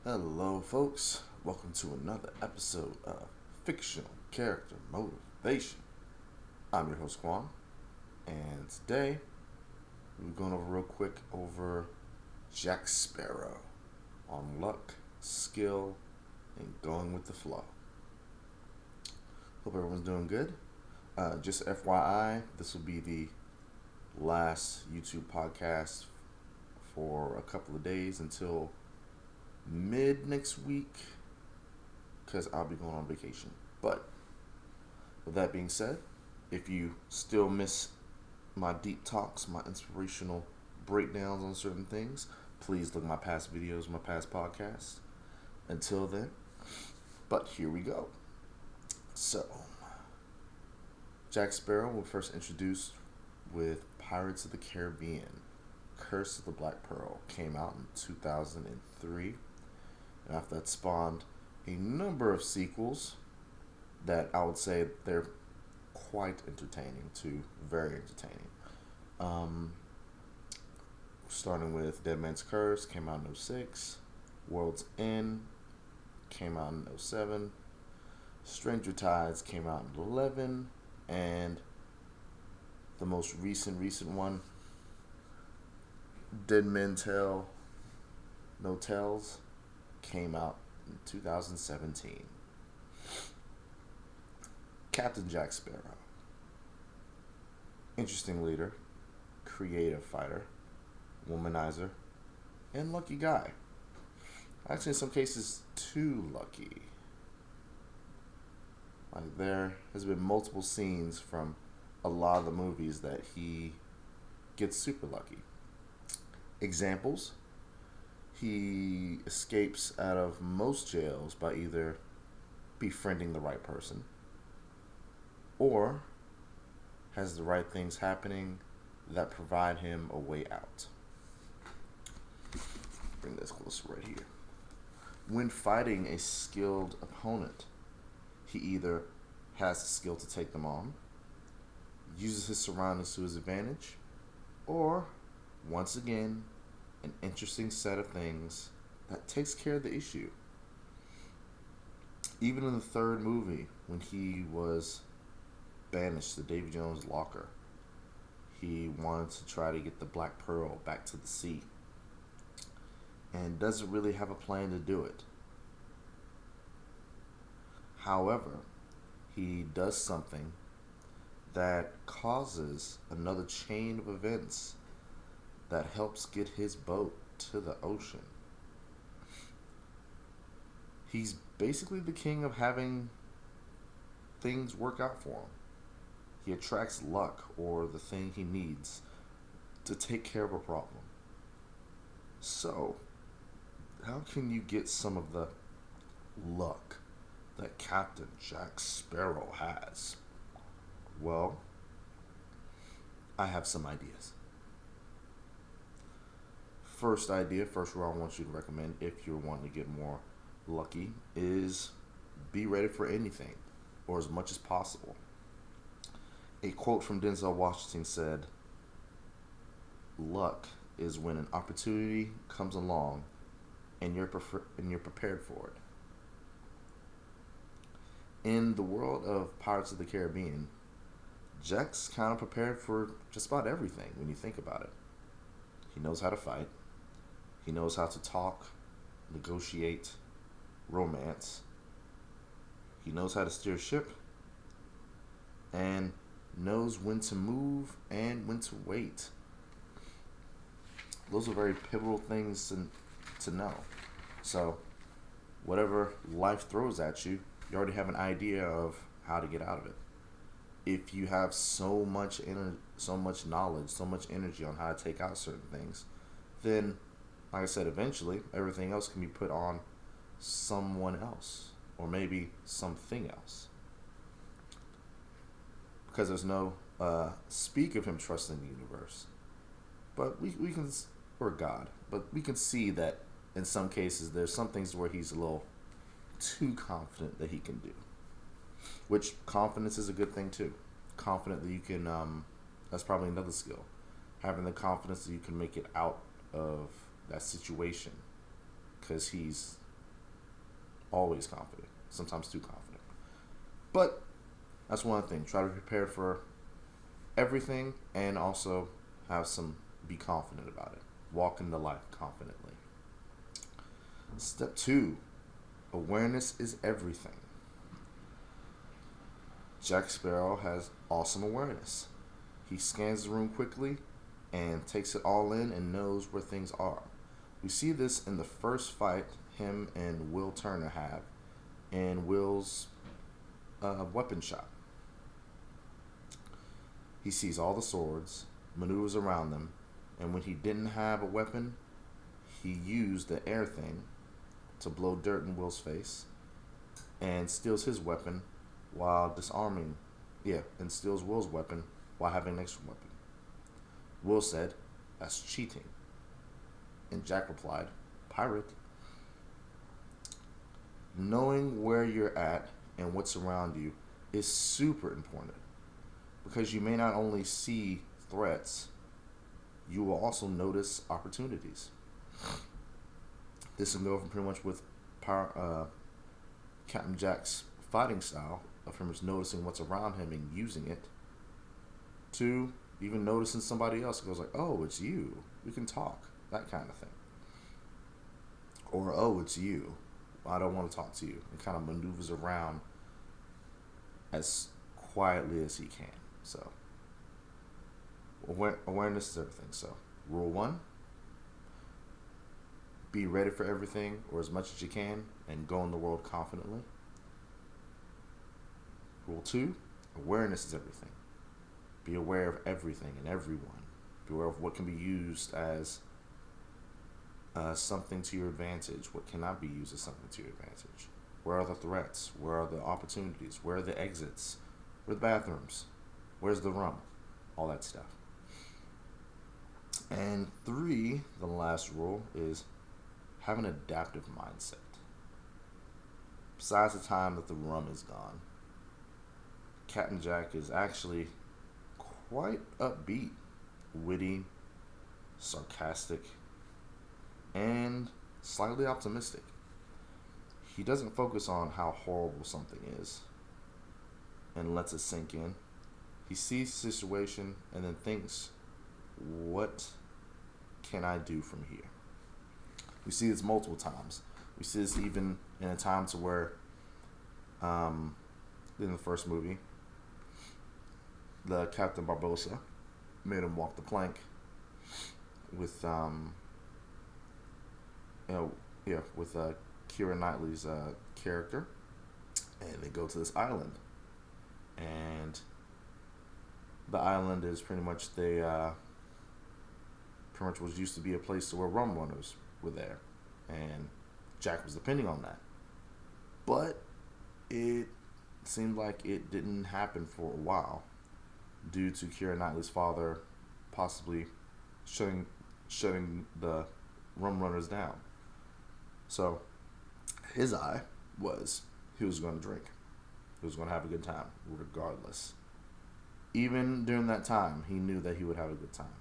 Hello, folks. Welcome to another episode of Fictional Character Motivation. I'm your host, Quan, and today we're going over real quick over Jack Sparrow on luck, skill, and going with the flow. Hope everyone's doing good. Just FYI, this will be the last YouTube podcast for a couple of days until mid next week because I'll be going on vacation. But with that being said, if you still miss my deep talks, my inspirational breakdowns on certain things, please look at my past videos, my past podcasts. Until then, but here we go. So, Jack Sparrow was first introduced with Pirates of the Caribbean. Curse of the Black Pearl came out in 2003, and after that spawned a number of sequels that I would say they're quite entertaining to very entertaining. Um, Starting with Dead Man's Curse came out in '06, World's End came out in '07, Stranger Tides came out in '11, and the most recent one, Dead Men Tell No Tells, came out in 2017. Captain Jack Sparrow. Interesting leader, creative fighter, womanizer, and lucky guy. Actually, in some cases, too lucky. Like, there has been multiple scenes from a lot of the movies that he gets super lucky. Examples: he escapes out of most jails by either befriending the right person or has the right things happening that provide him a way out. Bring this closer right here. When fighting a skilled opponent, he either has the skill to take them on, uses his surroundings to his advantage, or, once again, an interesting set of things that takes care of the issue. Even in the third movie, when he was banished to Davy Jones' locker, he wanted to try to get the Black Pearl back to the sea and doesn't really have a plan to do it. However, he does something that causes another chain of events that helps get his boat to the ocean. He's basically the king of having things work out for him. He attracts luck or the thing he needs to take care of a problem. So, how can you get some of the luck that Captain Jack Sparrow has? Well, I have some ideas. First idea, first rule I want you to recommend if you're wanting to get more lucky is be ready for anything or as much as possible. A quote from Denzel Washington said, "Luck is when an opportunity comes along and you're prepared for it." In the world of Pirates of the Caribbean, Jack's kind of prepared for just about everything when you think about it. He knows how to fight. He knows how to talk, negotiate, romance. He knows how to steer a ship and knows when to move and when to wait. Those are very pivotal things to know. So, whatever life throws at you, you already have an idea of how to get out of it. If you have so much knowledge, so much energy on how to take out certain things, then, like I said, eventually everything else can be put on someone else or maybe something else. Because there's no speak of him trusting the universe, but we can, or God, but we can see that in some cases there's some things where he's a little too confident that he can do. Which confidence is a good thing too. Confident that you can. That's probably another skill. Having the confidence that you can make it out of that situation, because he's Always confident. Sometimes too confident. But that's one thing. Try to be prepared for everything and also be confident about it. Walk into life confidently. Step 2, awareness is everything. Jack Sparrow has awesome awareness. He scans the room quickly and takes it all in and knows where things are. We see this in the first fight him and Will Turner have in Will's weapon shop. He sees all the swords, maneuvers around them, and when he didn't have a weapon, he used the air thing to blow dirt in Will's face and steals his weapon while and steals Will's weapon while having an extra weapon. Will said, "That's cheating." And Jack replied, "Pirate." Knowing where you're at and what's around you is super important because you may not only see threats, you will also notice opportunities. This can go from pretty much with Captain Jack's fighting style of him just noticing what's around him and using it, to even noticing somebody else. It goes like, "Oh, it's you. We can talk." That kind of thing. Or, "Oh, it's you. I don't want to talk to you." It kind of maneuvers around as quietly as he can. So, awareness is everything. So, rule 1, be ready for everything or as much as you can and go in the world confidently. Rule 2, awareness is everything. Be aware of everything and everyone. Be aware of what can be used as something to your advantage, what cannot be used as something to your advantage. Where are the threats? Where are the opportunities? Where are the exits? Where are the bathrooms? Where's the rum? All that stuff. And 3, the last rule, is have an adaptive mindset. Besides the time that the rum is gone, Captain Jack is actually quite upbeat, witty, sarcastic, and slightly optimistic. He doesn't focus on how horrible something is and lets it sink in. He sees the situation and then thinks, what can I do from here? We see this multiple times. We see this even in a time to where, in the first movie, the Captain Barbossa made him walk the plank with Keira Knightley's character, and they go to this island, and the island is pretty much was used to be a place where rum runners were there, and Jack was depending on that, but it seemed like it didn't happen for a while due to Keira Knightley's father possibly shutting the rum runners down. So his eye was he was going to drink. He was going to have a good time regardless. Even during that time, he knew that he would have a good time.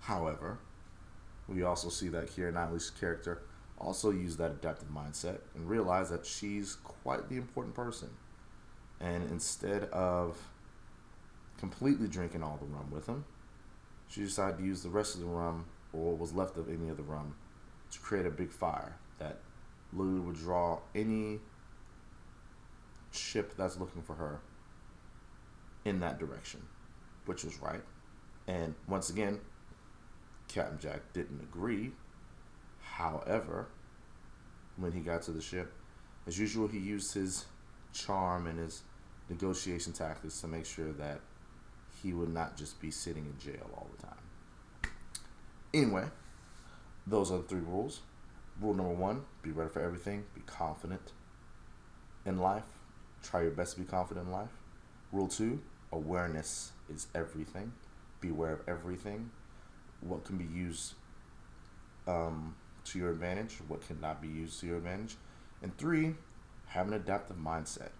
However, we also see that Keira Knightley's character also used that adaptive mindset and realized that she's quite the important person. And instead of completely drinking all the rum with him, she decided to use the rest of the rum, or what was left of any of the rum, to create a big fire that literally would draw any ship that's looking for her in that direction, which was right. And once again, Captain Jack didn't agree. However, when he got to the ship, as usual, he used his charm and his negotiation tactics to make sure that he would not just be sitting in jail all the time. Anyway, those are the 3 rules. Rule number 1, be ready for everything. Be confident in life. Try your best to be confident in life. Rule 2, awareness is everything. Be aware of everything. What can be used to your advantage, what cannot be used to your advantage. And 3, have an adaptive mindset,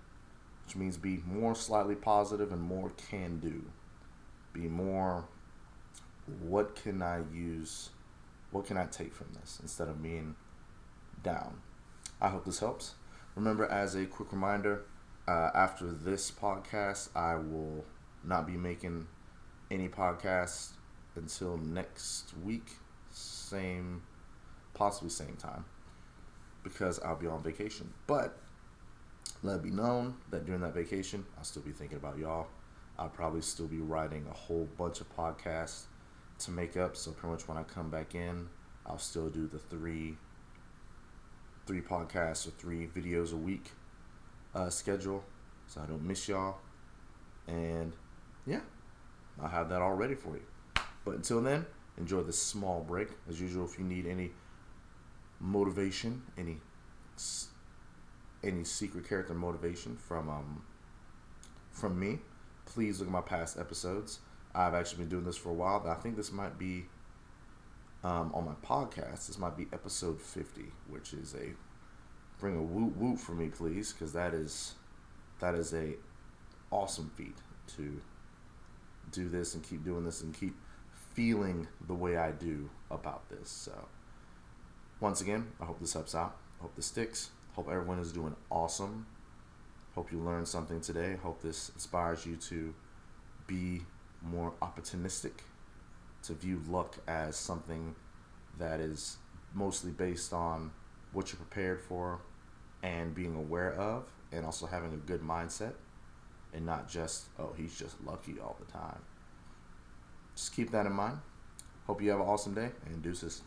which means be more slightly positive and more can do. Be more, what can I use, what can I take from this, instead of being down. I hope this helps. Remember, as a quick reminder, after this podcast, I will not be making any podcasts until next week, possibly same time, because I'll be on vacation. But let it be known that during that vacation, I'll still be thinking about y'all. I'll probably still be writing a whole bunch of podcasts to make up. So pretty much when I come back in, I'll still do the three podcasts or 3 videos a week schedule, so I don't miss y'all. And yeah, I'll have that all ready for you. But until then, enjoy this small break. As usual, if you need any motivation, any secret character motivation from me, please look at my past episodes. I've actually been doing this for a while, but I think this might be on my podcast. This might be episode 50, which is bring a woot woot for me, please, because that is a awesome feat to do this and keep doing this and keep feeling the way I do about this. So once again, I hope this helps out. I hope this sticks. Hope everyone is doing awesome. Hope you learned something today. Hope this inspires you to be more opportunistic, to view luck as something that is mostly based on what you're prepared for and being aware of, and also having a good mindset, and not just, oh, he's just lucky all the time. Just keep that in mind. Hope you have an awesome day, and deuces.